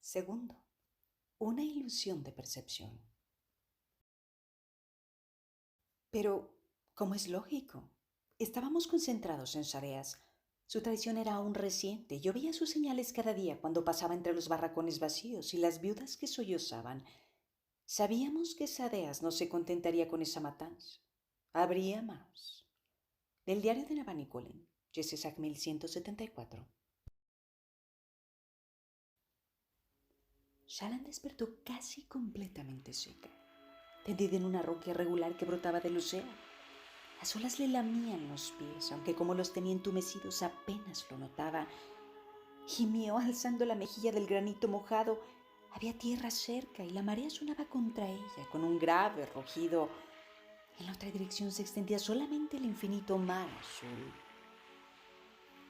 Segundo, una ilusión de percepción. Pero, como es lógico, estábamos concentrados en Sadeas. Su traición era aún reciente. Yo veía sus señales cada día cuando pasaba entre los barracones vacíos y las viudas que sollozaban. Sabíamos que Sadeas no se contentaría con esa matanza. Habría más. Del diario de Navani Cullen, Jesse Sack 1174. Shallan despertó casi completamente seca, tendida en una roca irregular que brotaba del océano. Las olas le lamían los pies, aunque como los tenía entumecidos apenas lo notaba. Gimió alzando la mejilla del granito mojado. Había tierra cerca y la marea sonaba contra ella con un grave rugido. En la otra dirección se extendía solamente el infinito mar azul.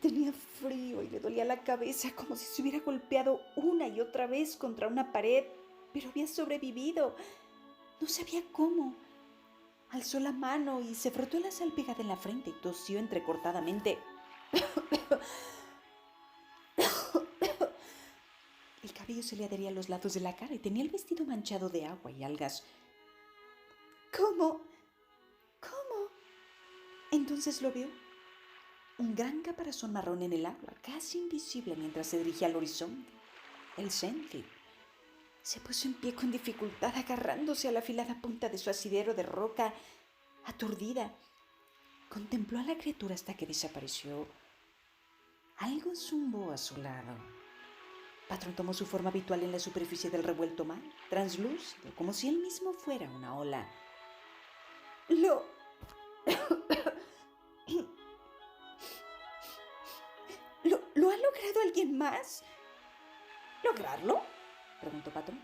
Tenía frío y le dolía la cabeza como si se hubiera golpeado una y otra vez contra una pared, pero había sobrevivido. No sabía cómo. Alzó la mano y se frotó la sal pegada en la frente y tosió entrecortadamente. El cabello se le adhería a los lados de la cara y tenía el vestido manchado de agua y algas. ¿Cómo? ¿Cómo? Entonces lo vio. Un gran caparazón marrón en el agua, casi invisible mientras se dirigía al horizonte. El Senthid. Se puso en pie con dificultad, agarrándose a la afilada punta de su asidero de roca. Aturdida, contempló a la criatura hasta que desapareció. Algo zumbó a su lado. Patrón tomó su forma habitual en la superficie del revuelto mar, translúcido, como si él mismo fuera una ola. ¡Lo ha logrado alguien más? ¿Lograrlo?, preguntó Patrón.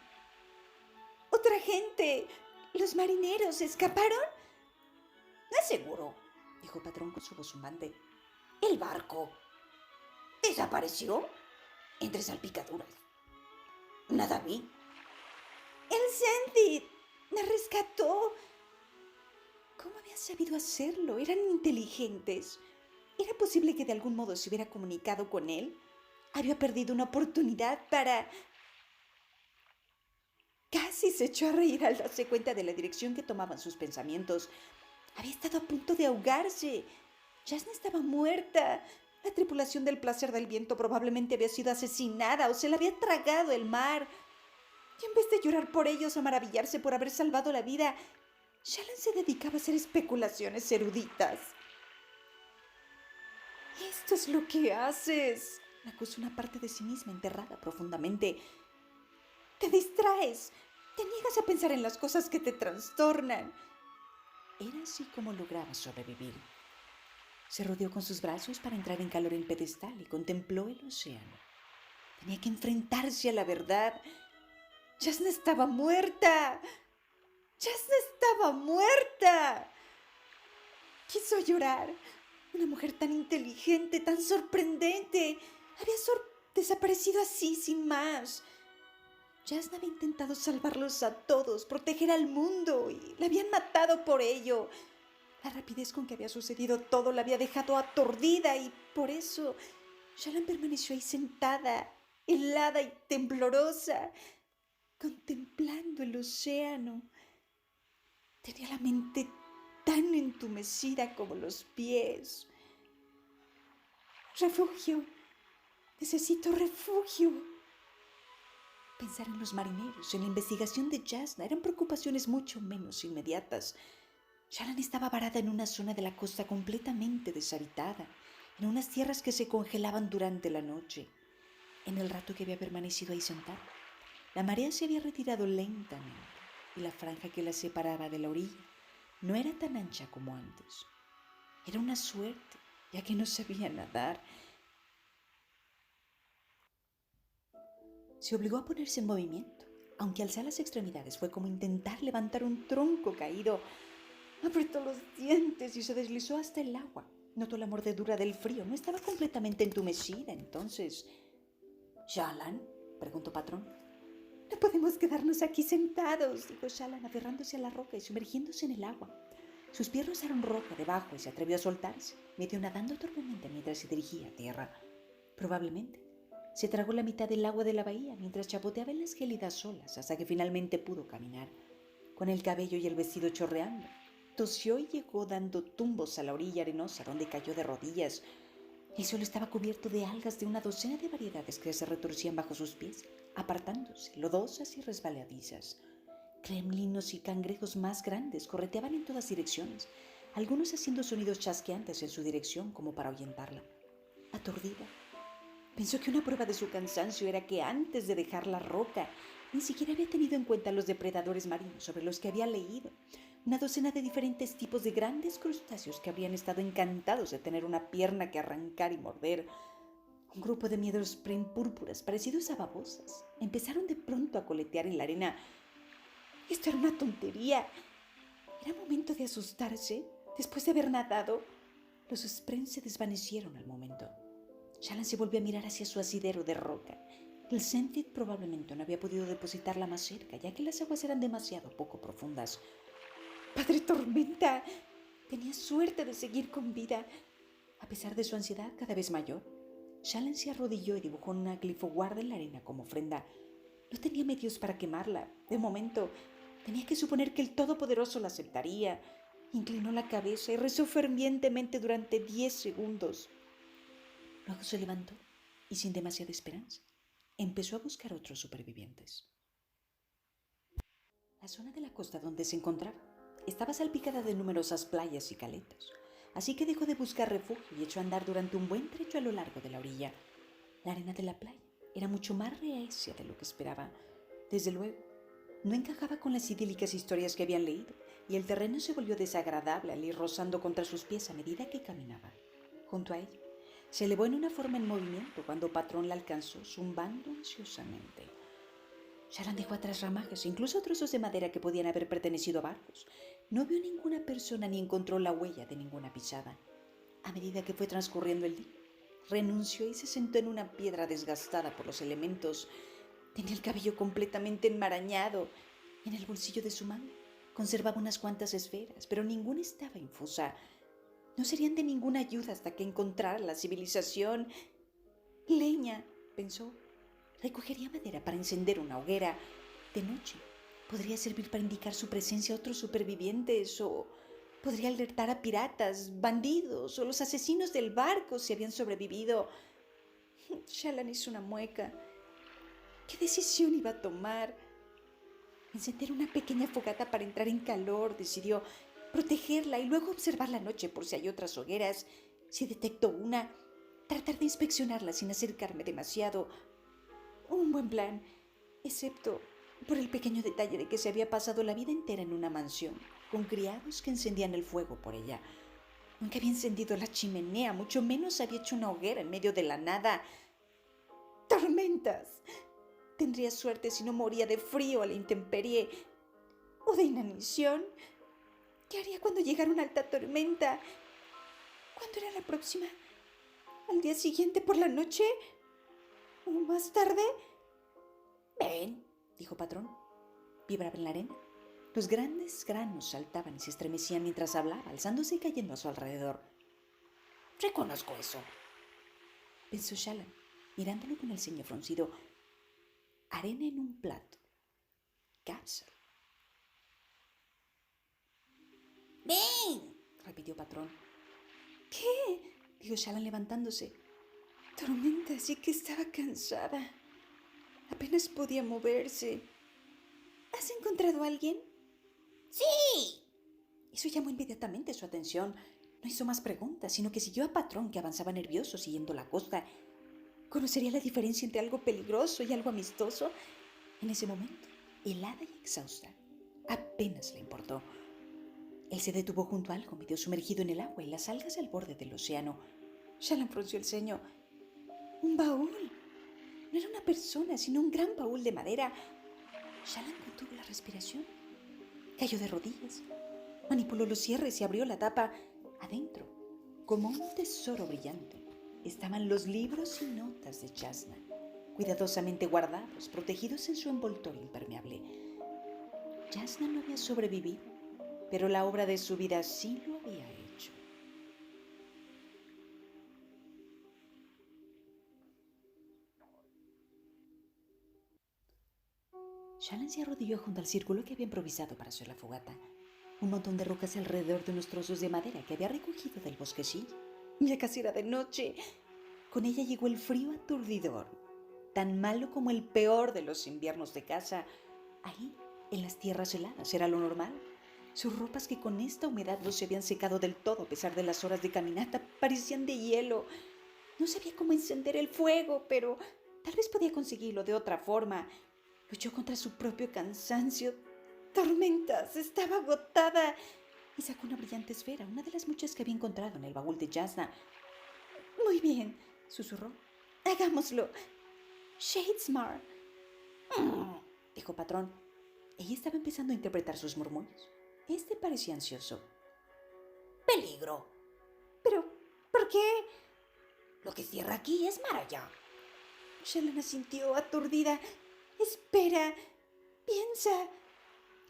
¡Otra gente! ¿Los marineros escaparon? No es seguro, dijo Patrón con su voz zumbante. El barco desapareció entre salpicaduras. Nada vi. El Senthid me rescató. ¿Cómo había sabido hacerlo? Eran inteligentes. ¿Era posible que de algún modo se hubiera comunicado con él? Había perdido una oportunidad para... Casi se echó a reír al darse cuenta de la dirección que tomaban sus pensamientos. Había estado a punto de ahogarse. Jasna estaba muerta. La tripulación del Placer del Viento probablemente había sido asesinada o se la había tragado el mar. Y en vez de llorar por ellos o maravillarse por haber salvado la vida, Shallan se dedicaba a hacer especulaciones eruditas. «Esto es lo que haces», la acusó una parte de sí misma enterrada profundamente. «Te distraes, te niegas a pensar en las cosas que te trastornan». Era así como lograba sobrevivir. Se rodeó con sus brazos para entrar en calor en pedestal y contempló el océano. Tenía que enfrentarse a la verdad. Jasna estaba muerta. ¡Jasna estaba muerta! Quiso llorar. Una mujer tan inteligente, tan sorprendente, había desaparecido así, sin más. Jasna había intentado salvarlos a todos, proteger al mundo, y la habían matado por ello. La rapidez con que había sucedido todo la había dejado aturdida y por eso Shallan permaneció ahí sentada, helada y temblorosa, contemplando el océano. Tenía la mente tan entumecida como los pies. Refugio. Necesito refugio. Pensar en los marineros, en la investigación de Jasna, eran preocupaciones mucho menos inmediatas. Shallan estaba varada en una zona de la costa completamente deshabitada, en unas tierras que se congelaban durante la noche. En el rato que había permanecido ahí sentada, la marea se había retirado lentamente y la franja que la separaba de la orilla no era tan ancha como antes. Era una suerte, ya que no sabía nadar. Se obligó a ponerse en movimiento, aunque alzar las extremidades fue como intentar levantar un tronco caído. Apretó los dientes y se deslizó hasta el agua. Notó la mordedura del frío. No estaba completamente entumecida, entonces... «¿Shallan?», preguntó Patrón. «No podemos quedarnos aquí sentados», dijo Shallan, aferrándose a la roca y sumergiéndose en el agua. Sus pies rozaron roca debajo y se atrevió a soltarse, medio nadando torpemente mientras se dirigía a tierra. Probablemente Se tragó la mitad del agua de la bahía mientras chapoteaba en las gélidas olas hasta que finalmente pudo caminar, con el cabello y el vestido chorreando. Tosió y llegó dando tumbos a la orilla arenosa donde cayó de rodillas. El suelo estaba cubierto de algas de una docena de variedades que se retorcían bajo sus pies, apartándose, lodosas y resbaladizas. Gremlinos y cangrejos más grandes correteaban en todas direcciones, algunos haciendo sonidos chasqueantes en su dirección como para ahuyentarla. Aturdida, pensó que una prueba de su cansancio era que antes de dejar la roca ni siquiera había tenido en cuenta los depredadores marinos sobre los que había leído, una docena de diferentes tipos de grandes crustáceos que habrían estado encantados de tener una pierna que arrancar y morder. Un grupo de miedos púrpuras parecidos a babosas empezaron de pronto a coletear en la arena. Esto era una tontería. Era momento de asustarse. Después de haber nadado, los spren se desvanecieron al momento. Shallan se volvió a mirar hacia su asidero de roca. El Sentit probablemente no había podido depositarla más cerca, ya que las aguas eran demasiado poco profundas. ¡Padre Tormenta! Tenía suerte de seguir con vida. A pesar de su ansiedad cada vez mayor, Shallan se arrodilló y dibujó una glifoguarda en la arena como ofrenda. No tenía medios para quemarla. De momento, tenía que suponer que el Todopoderoso la aceptaría. Inclinó la cabeza y rezó fervientemente durante 10 segundos. Luego se levantó y, sin demasiada esperanza, empezó a buscar otros supervivientes. La zona de la costa donde se encontraba estaba salpicada de numerosas playas y caletas, así que dejó de buscar refugio y echó a andar durante un buen trecho a lo largo de la orilla. La arena de la playa era mucho más reacia de lo que esperaba. Desde luego, no encajaba con las idílicas historias que habían leído, y el terreno se volvió desagradable al ir rozando contra sus pies a medida que caminaba. Junto a ella, se elevó en una forma en movimiento cuando Patrón la alcanzó, zumbando ansiosamente. Shallan dejó atrás ramajes, incluso trozos de madera que podían haber pertenecido a barcos. No vio ninguna persona ni encontró la huella de ninguna pisada. A medida que fue transcurriendo el día, renunció y se sentó en una piedra desgastada por los elementos. Tenía el cabello completamente enmarañado. En el bolsillo de su manga conservaba unas cuantas esferas, pero ninguna estaba infusa. No serían de ninguna ayuda hasta que encontrara la civilización. Leña, pensó. Recogería madera para encender una hoguera. De noche podría servir para indicar su presencia a otros supervivientes, o podría alertar a piratas, bandidos o los asesinos del barco si habían sobrevivido. Shallan hizo una mueca. ¿Qué decisión iba a tomar? Encender una pequeña fogata para entrar en calor. Decidió protegerla y luego observar la noche por si hay otras hogueras. Si detecto una, tratar de inspeccionarla sin acercarme demasiado. Un buen plan, excepto por el pequeño detalle de que se había pasado la vida entera en una mansión, con criados que encendían el fuego por ella. Nunca había encendido la chimenea, mucho menos había hecho una hoguera en medio de la nada. ¡Tormentas! Tendría suerte si no moría de frío a la intemperie o de inanición. ¿Qué haría cuando llegara una alta tormenta? ¿Cuándo era la próxima? ¿Al día siguiente por la noche? ¿O más tarde? Ven, dijo Patrón. Vibraba en la arena. Los grandes granos saltaban y se estremecían mientras hablaba, alzándose y cayendo a su alrededor. Reconozco eso, pensó Shallan, mirándolo con el ceño fruncido. Arena en un plato. Capsule. ¡Ven!, repitió Patrón. ¿Qué?, dijo Shallan levantándose. Tormenta sí que estaba cansada. Apenas podía moverse. ¿Has encontrado a alguien? ¡Sí! Eso llamó inmediatamente su atención. No hizo más preguntas, sino que siguió a Patrón, que avanzaba nervioso siguiendo la costa. ¿Conocería la diferencia entre algo peligroso y algo amistoso? En ese momento, helada y exhausta, apenas le importó. Él se detuvo junto a algo medio sumergido en el agua y las algas al borde del océano. Shallan frunció el ceño. ¡Un baúl! No era una persona, sino un gran baúl de madera. Shallan contuvo la respiración. Cayó de rodillas. Manipuló los cierres y abrió la tapa. Adentro, como un tesoro brillante, estaban los libros y notas de Jasnah, cuidadosamente guardados, protegidos en su envoltorio impermeable. Jasnah no había sobrevivido, pero la obra de su vida sí lo había hecho. Shannon se arrodilló junto al círculo que había improvisado para hacer la fogata. Un montón de rocas alrededor de unos trozos de madera que había recogido del bosquecillo. Ya casi era de noche. Con ella llegó el frío aturdidor, tan malo como el peor de los inviernos de casa. Ahí, en las tierras heladas, era lo normal. Sus ropas, que con esta humedad no se habían secado del todo a pesar de las horas de caminata, parecían de hielo. No sabía cómo encender el fuego, pero tal vez podía conseguirlo de otra forma. Luchó contra su propio cansancio. Tormentas, estaba agotada. Y sacó una brillante esfera, una de las muchas que había encontrado en el baúl de Jasna. Muy bien, susurró. Hagámoslo. Shadesmar. Dijo Patrón. Ella estaba empezando a interpretar sus murmullos. Este parecía ansioso. Peligro. ¿Pero por qué? Lo que cierra aquí es mar allá. Shalana sintió aturdida. Espera, piensa.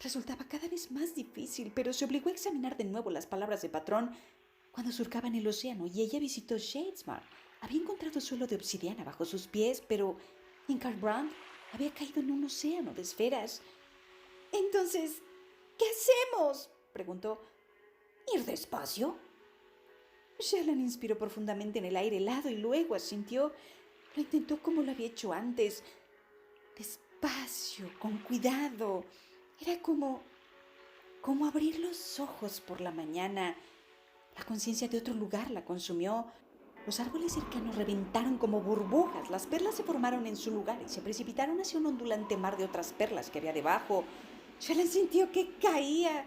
Resultaba cada vez más difícil, pero se obligó a examinar de nuevo las palabras de Patrón. Cuando surcaban el océano y ella visitó Shadesmar, había encontrado suelo de obsidiana bajo sus pies, pero en Carbrand había caído en un océano de esferas. Entonces, ¿qué hacemos?, preguntó. ¿Ir despacio? Shallan inspiró profundamente en el aire helado y luego asintió. Lo intentó como lo había hecho antes. Despacio, con cuidado. Era como abrir los ojos por la mañana. La conciencia de otro lugar la consumió. Los árboles cercanos reventaron como burbujas. Las perlas se formaron en su lugar y se precipitaron hacia un ondulante mar de otras perlas que había debajo. Shallan sintió que caía.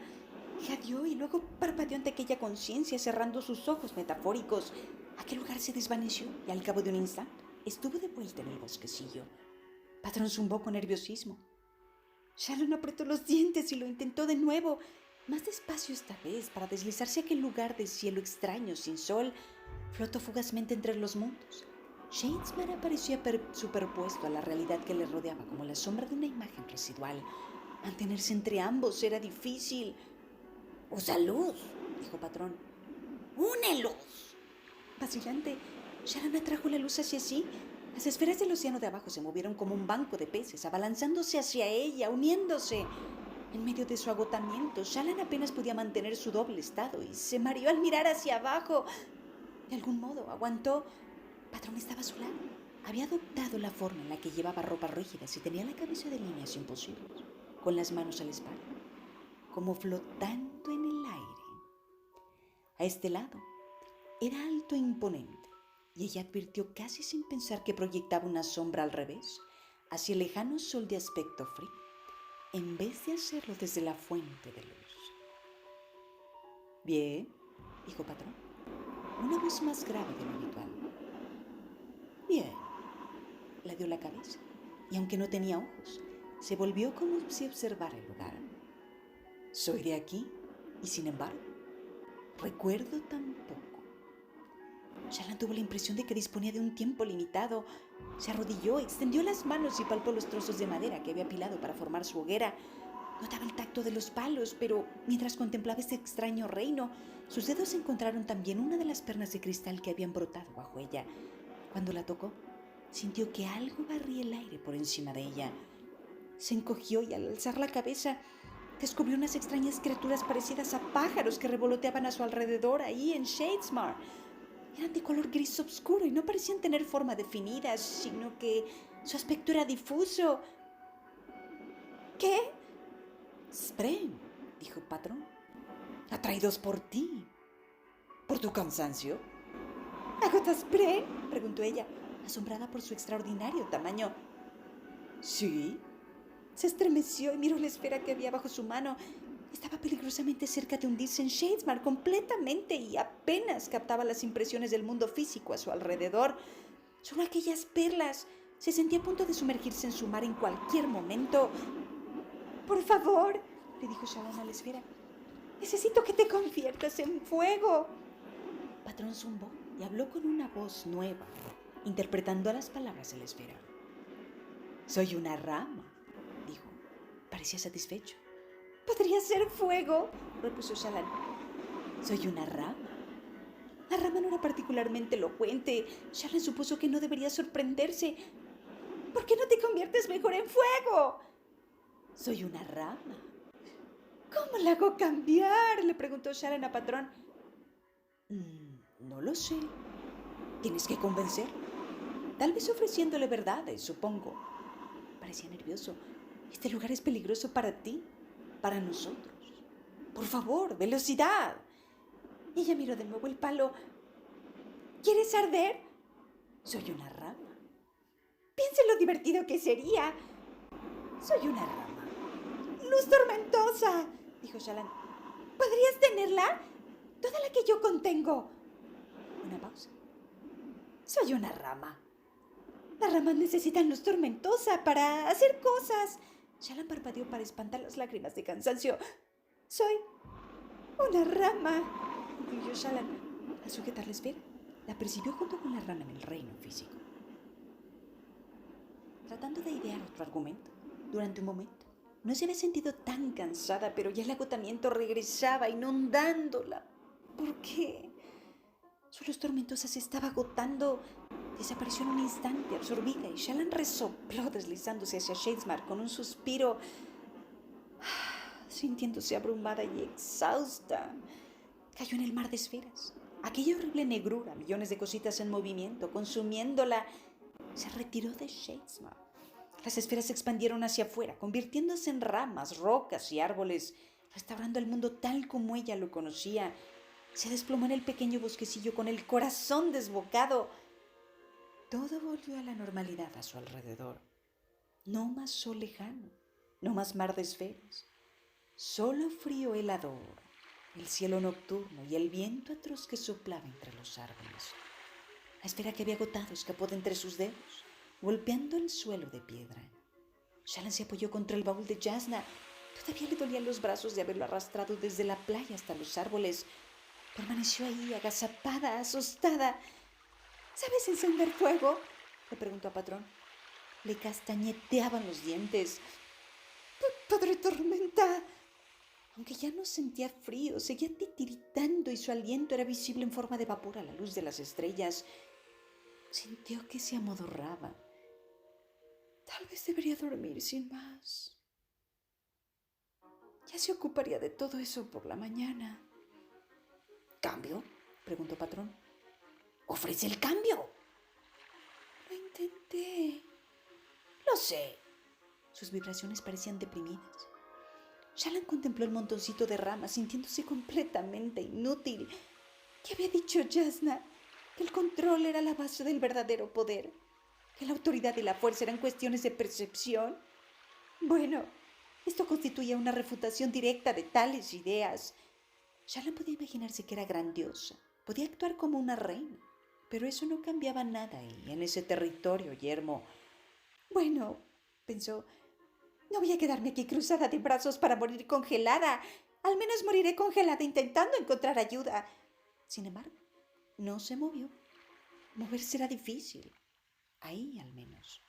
Jadeó y luego parpadeó ante aquella conciencia, cerrando sus ojos metafóricos. Aquel lugar se desvaneció y al cabo de un instante estuvo de vuelta en el bosquecillo. Patrón zumbó con nerviosismo. Shallan apretó los dientes y lo intentó de nuevo, más despacio esta vez, para deslizarse a aquel lugar de cielo extraño, sin sol. Flotó fugazmente entre los mundos. Shadesmar aparecía superpuesto a la realidad que le rodeaba como la sombra de una imagen residual. Mantenerse entre ambos era difícil. Usa luz, dijo Patrón. ¡Une luz! Vacilante, Shallan atrajo la luz hacia sí. Las esferas del océano de abajo se movieron como un banco de peces, abalanzándose hacia ella, uniéndose. En medio de su agotamiento, Shallan apenas podía mantener su doble estado y se mareó al mirar hacia abajo. De algún modo, aguantó. Patrón estaba a su lado. Había adoptado la forma en la que llevaba ropas rígidas y tenía la cabeza de líneas imposibles, con las manos a la espalda, como flotando en el aire. A este lado, era alto e imponente, y ella advirtió casi sin pensar que proyectaba una sombra al revés, hacia el lejano sol de aspecto frío, en vez de hacerlo desde la fuente de luz. Bien, dijo Patrón, una voz más grave de lo habitual. Bien, le dio la cabeza, y aunque no tenía ojos, se volvió como si observara el lugar. Soy de aquí, y sin embargo, recuerdo tan poco. Shallan tuvo la impresión de que disponía de un tiempo limitado. Se arrodilló, extendió las manos y palpó los trozos de madera que había apilado para formar su hoguera. Notaba el tacto de los palos, pero mientras contemplaba este extraño reino, sus dedos encontraron también una de las perlas de cristal que habían brotado bajo ella. Cuando la tocó, sintió que algo barría el aire por encima de ella. Se encogió y al alzar la cabeza, descubrió unas extrañas criaturas parecidas a pájaros que revoloteaban a su alrededor ahí en Shadesmar. Eran de color gris oscuro y no parecían tener forma definida, sino que su aspecto era difuso. ¿Qué? Spren, dijo Patrón. Atraídos por ti. ¿Por tu cansancio? ¿Agotas Spren?, preguntó ella, asombrada por su extraordinario tamaño. Sí. Se estremeció y miró la esfera que había bajo su mano. Estaba peligrosamente cerca de hundirse en Shadesmar completamente y apenas captaba las impresiones del mundo físico a su alrededor. Solo aquellas perlas. Se sentía a punto de sumergirse en su mar en cualquier momento. Por favor, le dijo Shallan a la esfera. Necesito que te conviertas en fuego. Patrón zumbó y habló con una voz nueva, interpretando las palabras de la esfera. Soy una rama, dijo. Parecía satisfecho. ¿Podría ser fuego?, repuso Shallan. Soy una rama. La rama no era particularmente elocuente. Shallan supuso que no debería sorprenderse. ¿Por qué no te conviertes mejor en fuego? Soy una rama. ¿Cómo la hago cambiar?, le preguntó Sharon a Patrón. No lo sé. Tienes que convencerlo. Tal vez ofreciéndole verdades, supongo. Parecía nervioso. Este lugar es peligroso para ti, para nosotros. Por favor, velocidad. Y ella miró de nuevo el palo. ¿Quieres arder? Soy una rama. Piensa en lo divertido que sería. Soy una rama. Luz tormentosa, dijo Shalan. ¿Podrías tenerla? Toda la que yo contengo. Una pausa. Soy una rama. Las ramas necesitan luz tormentosa para hacer cosas. Shalan parpadeó para espantar las lágrimas de cansancio. Soy una rama, concluyó Shalan. Al sujetar la esfera, la percibió junto con la rama en el reino físico. Tratando de idear otro argumento, durante un momento, no se había sentido tan cansada, pero ya el agotamiento regresaba inundándola. ¿Por qué? Su luz tormentosa se estaba agotando. Desapareció en un instante, absorbida, y Shalan resopló deslizándose hacia Shadesmar con un suspiro, sintiéndose abrumada y exhausta. Cayó en el mar de esferas. Aquella horrible negrura, millones de cositas en movimiento, consumiéndola. Se retiró de Shadesmar. Las esferas se expandieron hacia afuera, convirtiéndose en ramas, rocas y árboles, restaurando el mundo tal como ella lo conocía. Se desplomó en el pequeño bosquecillo con el corazón desbocado. Todo volvió a la normalidad a su alrededor. No más sol lejano, no más mar de esferas. Solo frío helador, el cielo nocturno y el viento atroz que soplaba entre los árboles. La esfera que había agotado escapó de entre sus dedos, golpeando el suelo de piedra. Shalan se apoyó contra el baúl de Jasnah. Todavía le dolían los brazos de haberlo arrastrado desde la playa hasta los árboles. Permaneció ahí, agazapada, asustada. ¿Sabes encender fuego?, le preguntó a Patrón. Le castañeteaban los dientes. ¡Padre Tormenta! Aunque ya no sentía frío, seguía titiritando y su aliento era visible en forma de vapor a la luz de las estrellas. Sintió que se amodorraba. Tal vez debería dormir sin más. Ya se ocuparía de todo eso por la mañana. ¿Cambio?, preguntó Patrón. ¡Ofrece el cambio! Lo intenté. Lo sé. Sus vibraciones parecían deprimidas. Shalan contempló el montoncito de ramas, sintiéndose completamente inútil. ¿Qué había dicho Jasnah? Que el control era la base del verdadero poder, que la autoridad y la fuerza eran cuestiones de percepción. Bueno, esto constituía una refutación directa de tales ideas. Shalan podía imaginarse que era grandiosa, podía actuar como una reina, pero eso no cambiaba nada ahí, en ese territorio yermo. Bueno, pensó, no voy a quedarme aquí cruzada de brazos para morir congelada. Al menos moriré congelada intentando encontrar ayuda. Sin embargo, no se movió. Moverse era difícil. Ahí, al menos.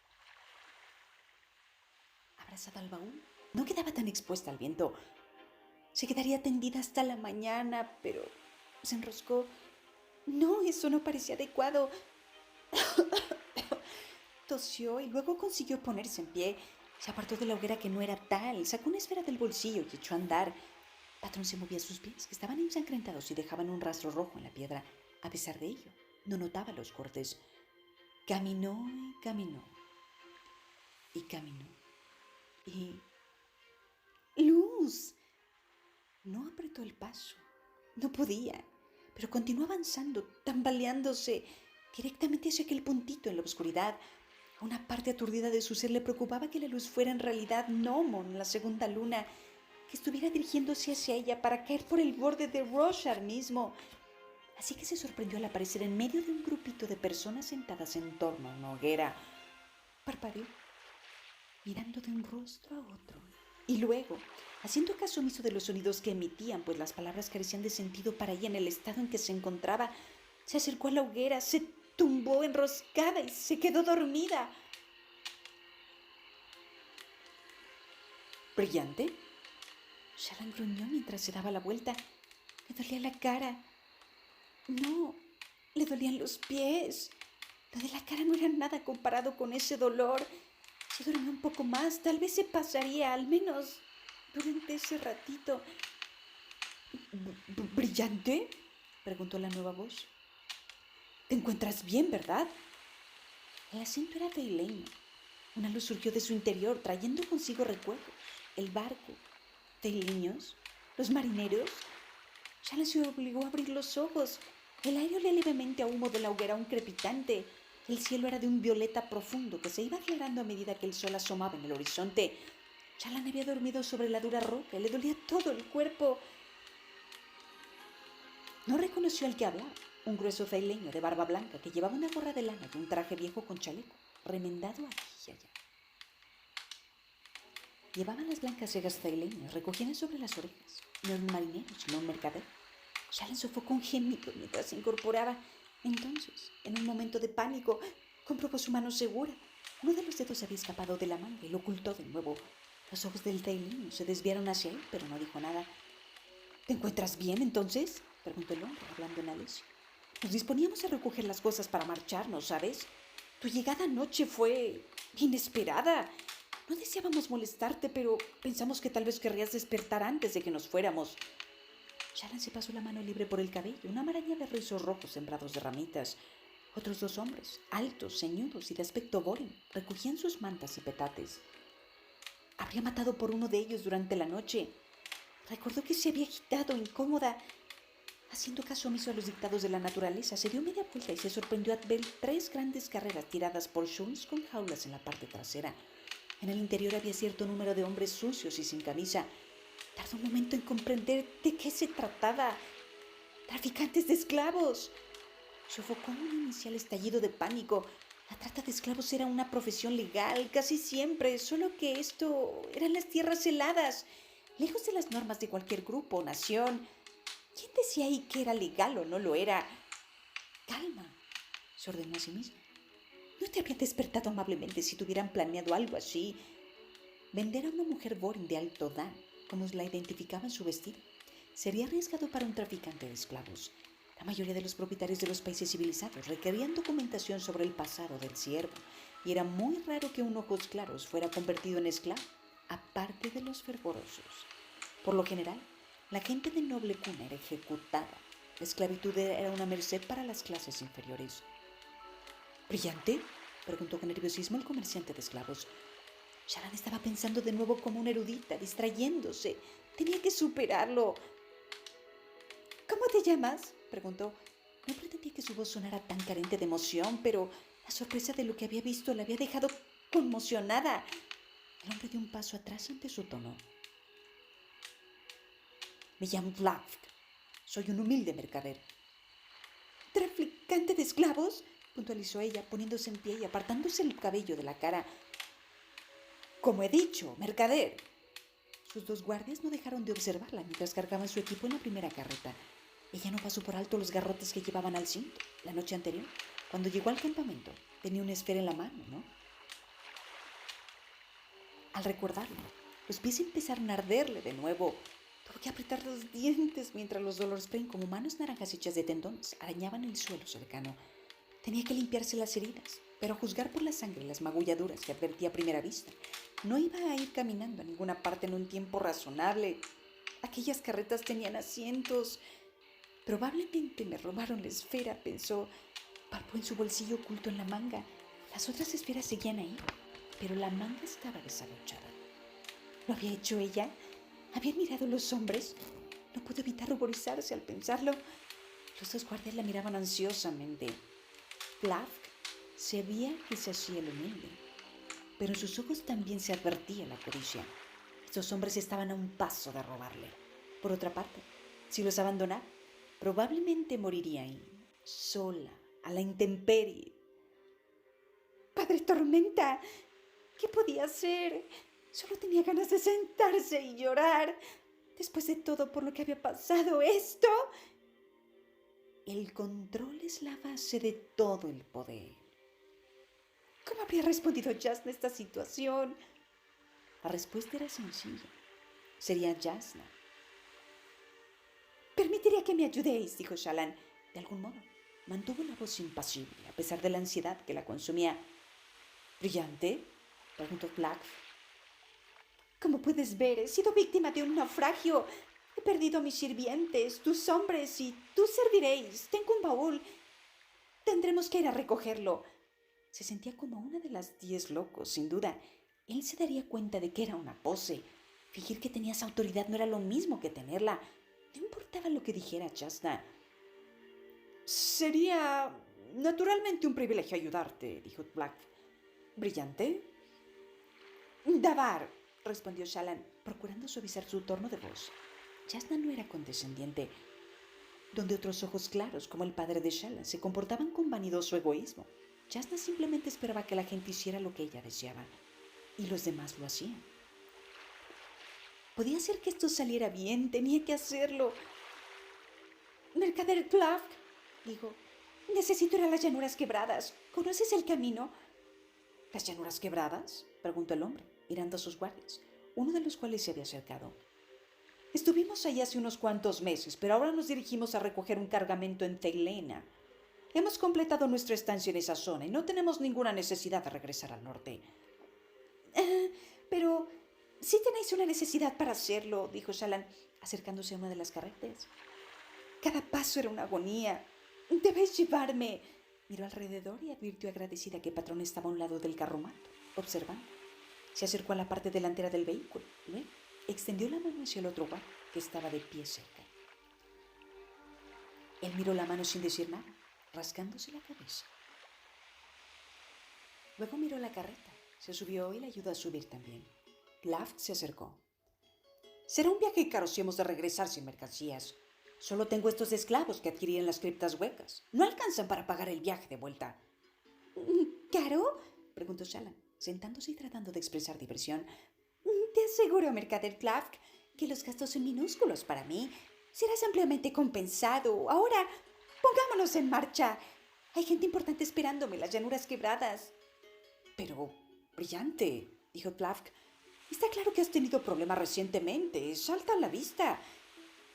Abrazada al baúl, no quedaba tan expuesta al viento. Se quedaría tendida hasta la mañana, pero se enroscó. No, eso no parecía adecuado. Tosió y luego consiguió ponerse en pie. Se apartó de la hoguera que no era tal, sacó una esfera del bolsillo y echó a andar. Patrón se movía sus pies, que estaban ensangrentados y dejaban un rastro rojo en la piedra. A pesar de ello, no notaba los cortes. Caminó y caminó. Y caminó. Y... ¡Luz! No apretó el paso. No podía, pero continuó avanzando, tambaleándose directamente hacia aquel puntito en la oscuridad. A una parte aturdida de su ser le preocupaba que la luz fuera en realidad Nomon, la segunda luna, que estuviera dirigiéndose hacia ella para caer por el borde de Roshar mismo. Así que se sorprendió al aparecer en medio de un grupito de personas sentadas en torno a una hoguera. Parpadeó, mirando de un rostro a otro. Y luego, haciendo caso omiso de los sonidos que emitían, pues las palabras carecían de sentido para ella en el estado en que se encontraba, se acercó a la hoguera, se tumbó enroscada y se quedó dormida. ¿Brillante? Shalan gruñó mientras se daba la vuelta. Le dolía la cara. No, le dolían los pies. Lo de la cara no era nada comparado con ese dolor. Si duerme un poco más, tal vez se pasaría, al menos durante ese ratito. ¿Brillante? Preguntó la nueva voz. ¿Te encuentras bien, verdad? El acento era teileño. Una luz surgió de su interior, trayendo consigo recuerdos. El barco, teileños, los marineros. Shannon se obligó a abrir los ojos. El aire olía levemente a humo de la hoguera, un crepitante. El cielo era de un violeta profundo que se iba aclarando a medida que el sol asomaba en el horizonte. Shannon había dormido sobre la dura roca y le dolía todo el cuerpo. No reconoció al que hablaba, un grueso taileño de barba blanca que llevaba una gorra de lana y un traje viejo con chaleco, remendado aquí y allá. Llevaba las blancas cejas taileñas recogidas sobre las orejas. No era un marinero, sino un mercader. Shannon sofocó un gemido mientras se incorporaba. Entonces, en un momento de pánico, comprobó su mano segura. Uno de los dedos había escapado de la manga y lo ocultó de nuevo. Los ojos del taileño se desviaron hacia él, pero no dijo nada. ¿Te encuentras bien, entonces?, preguntó el hombre, hablando en alesio. Nos disponíamos a recoger las cosas para marcharnos, ¿sabes? Tu llegada anoche fue inesperada. No deseábamos molestarte, pero pensamos que tal vez querrías despertar antes de que nos fuéramos. Shannon se pasó la mano libre por el cabello, una maraña de rizos rojos sembrados de ramitas. Otros dos hombres, altos, ceñudos y de aspecto boring, recogían sus mantas y petates. Habría matado por uno de ellos durante la noche. Recordó que se había agitado, incómoda. Haciendo caso omiso a los dictados de la naturaleza, se dio media vuelta y se sorprendió al ver 3 grandes carreras tiradas por Schultz con jaulas en la parte trasera. En el interior había cierto número de hombres sucios y sin camisa. Tardó un momento en comprender de qué se trataba. ¡Traficantes de esclavos! Sofocó un inicial estallido de pánico. La trata de esclavos era una profesión legal, casi siempre, solo que esto eran las tierras heladas, lejos de las normas de cualquier grupo o nación. ¿Quién decía ahí que era legal o no lo era? Calma, se ordenó a sí mismo. No te habrían despertado amablemente si tuvieran planeado algo así. Vender a una mujer boring de alto dan, como la identificaba en su vestido, sería arriesgado para un traficante de esclavos. La mayoría de los propietarios de los países civilizados requerían documentación sobre el pasado del siervo, y era muy raro que un ojos claros fuera convertido en esclavo, aparte de los fervorosos. Por lo general, la gente de noble cuna era ejecutada. La esclavitud era una merced para las clases inferiores. ¿Brillante?, preguntó con nerviosismo el comerciante de esclavos. Shannon estaba pensando de nuevo como una erudita, distrayéndose. Tenía que superarlo. ¿Cómo te llamas?, preguntó. No pretendía que su voz sonara tan carente de emoción, pero la sorpresa de lo que había visto la había dejado conmocionada. El hombre dio un paso atrás ante su tono. Me llamo Flavk. Soy un humilde mercader. ¿Traficante de esclavos?, puntualizó ella, poniéndose en pie y apartándose el cabello de la cara. Como he dicho, mercader. Sus 2 guardias no dejaron de observarla mientras cargaban su equipo en la primera carreta. Ella no pasó por alto los garrotes que llevaban al cinto. La noche anterior, cuando llegó al campamento, tenía una esfera en la mano, ¿no? Al recordarlo, los pies empezaron a arderle de nuevo. Tuvo que apretar los dientes mientras los dolores como manos naranjas hechas de tendones arañaban el suelo cercano. Tenía que limpiarse las heridas, pero a juzgar por la sangre y las magulladuras que advertía a primera vista, no iba a ir caminando a ninguna parte en un tiempo razonable. Aquellas carretas tenían asientos. Probablemente me robaron la esfera, pensó. Palpó en su bolsillo oculto en la manga. Las otras esferas seguían ahí, pero la manga estaba desabrochada. ¿Lo había hecho ella? ¿Habían mirado los hombres? No pudo evitar ruborizarse al pensarlo. Los 2 guardias la miraban ansiosamente. Flavk se veía que se hacía el humilde, pero en sus ojos también se advertía la codicia. Estos hombres estaban a un paso de robarle. Por otra parte, si los abandonaba, probablemente moriría ahí, sola, a la intemperie. ¡Padre Tormenta! ¿Qué podía hacer? Solo tenía ganas de sentarse y llorar. Después de todo por lo que había pasado, ¿esto? El control es la base de todo el poder. ¿Cómo habría respondido Jasna a esta situación? La respuesta era sencilla. Sería Jasna. Permitiría que me ayudéis, dijo Shallan. De algún modo, mantuvo la voz impasible, a pesar de la ansiedad que la consumía. ¿Brillante? preguntó Black. Como puedes ver, he sido víctima de un naufragio. He perdido a mis sirvientes, tus hombres, y tú serviréis. Tengo un baúl. Tendremos que ir a recogerlo. Se sentía como una de las 10 locos, sin duda. Él se daría cuenta de que era una pose. Fingir que tenías autoridad no era lo mismo que tenerla. No importaba lo que dijera Jasna. Sería naturalmente un privilegio ayudarte, dijo Black. ¿Brillante? Davar, respondió Shallan, procurando suavizar su tono de voz. Jasna no era condescendiente, donde otros ojos claros, como el padre de Shallan, se comportaban con vanidoso egoísmo. Jasna simplemente esperaba que la gente hiciera lo que ella deseaba, y los demás lo hacían. Podía hacer que esto saliera bien, tenía que hacerlo. Mercader Clav, dijo, necesito ir a las llanuras quebradas. ¿Conoces el camino? ¿Las llanuras quebradas?, preguntó el hombre, mirando a sus guardias, uno de los cuales se había acercado. Estuvimos allí hace unos cuantos meses, pero ahora nos dirigimos a recoger un cargamento en Ceilena. Hemos completado nuestra estancia en esa zona y no tenemos ninguna necesidad de regresar al norte. Pero sí tenéis una necesidad para hacerlo, dijo Shallan, acercándose a una de las carretas. Cada paso era una agonía. Debéis llevarme. Miró alrededor y advirtió agradecida que el patrón estaba a un lado del carromato, observando. Se acercó a la parte delantera del vehículo. Luego extendió la mano hacia el otro guardia, que estaba de pie cerca. Él miró la mano sin decir nada, rascándose la cabeza. Luego miró la carreta, se subió y le ayudó a subir también. Laft se acercó. Será un viaje caro si hemos de regresar sin mercancías. Solo tengo estos esclavos que adquirí en las criptas huecas. No alcanzan para pagar el viaje de vuelta. ¿Caro?, preguntó Shallan, sentándose y tratando de expresar diversión. Te aseguro, Mercader Clav, que los gastos son minúsculos para mí. Serás ampliamente compensado. Ahora, pongámonos en marcha. Hay gente importante esperándome en las llanuras quebradas. Pero, brillante, dijo Plavk. Está claro que has tenido problemas recientemente. Salta a la vista.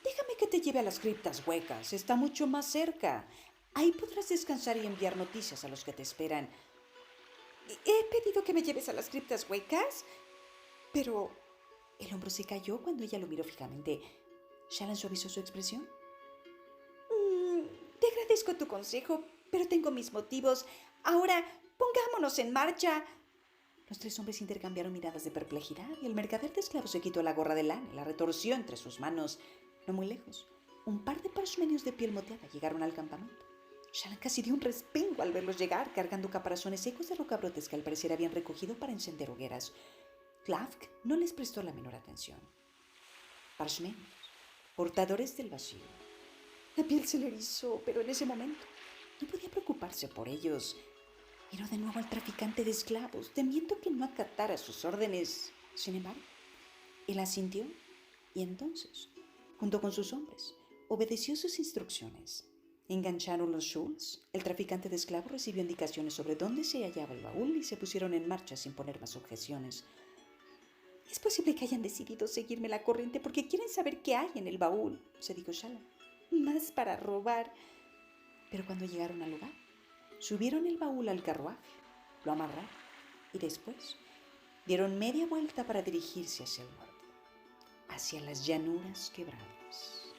Déjame que te lleve a las criptas huecas. Está mucho más cerca. Ahí podrás descansar y enviar noticias a los que te esperan. ¿He pedido que me lleves a las criptas huecas? Pero el hombro se cayó cuando ella lo miró fijamente. Shallan suavizó su expresión. Te agradezco tu consejo, pero tengo mis motivos. Ahora, pongámonos en marcha. Los tres hombres intercambiaron miradas de perplejidad y el mercader de esclavos se quitó la gorra de lana y la retorció entre sus manos. No muy lejos, un par de parshmenios de piel moteada llegaron al campamento. Shallan casi dio un respingo al verlos llegar, cargando caparazones secos de rocabrotes que al parecer habían recogido para encender hogueras. Clavk no les prestó la menor atención. Parshmenios, portadores del vacío. La piel se le erizó, pero en ese momento no podía preocuparse por ellos. Miró de nuevo al traficante de esclavos, temiendo que no acatara sus órdenes. Sin embargo, él asintió y entonces, junto con sus hombres, obedeció sus instrucciones. Engancharon los shawls, el traficante de esclavos recibió indicaciones sobre dónde se hallaba el baúl y se pusieron en marcha sin poner más objeciones. Es posible que hayan decidido seguirme la corriente porque quieren saber qué hay en el baúl, se dijo Shallan. Más para robar. Pero cuando llegaron al lugar, subieron el baúl al carruaje, lo amarraron y después dieron media vuelta para dirigirse hacia el norte, hacia las llanuras quebradas.